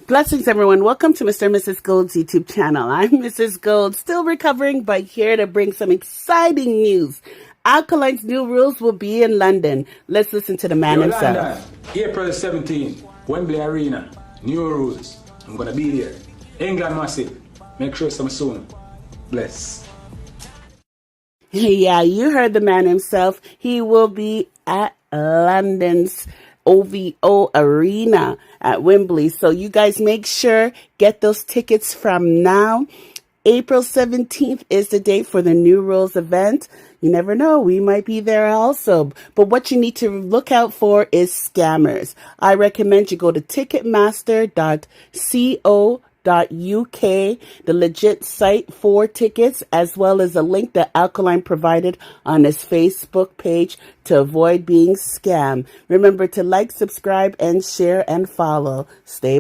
Blessings, everyone. Welcome to Mr. and Mrs. Gold's YouTube channel. I'm Mrs. Gold, still recovering, but here to bring some exciting news. Alkaline's new rules will be in London. Let's listen to the man himself. London, April 17th, Wembley Arena, new rules. I'm going to be there. England massive. Make sure some soon. Bless. Yeah, you heard the man himself. He will be at London's OVO Arena at Wembley. So you guys make sure, get those tickets from now. April 17th is the date for the New Rules event. You never know, we might be there also. But what you need to look out for is scammers. I recommend you go to ticketmaster.co.uk, the legit site for tickets, as well as a link that Alkaline provided on his Facebook page to avoid being scammed. Remember to like, subscribe, and share and follow. Stay blessed.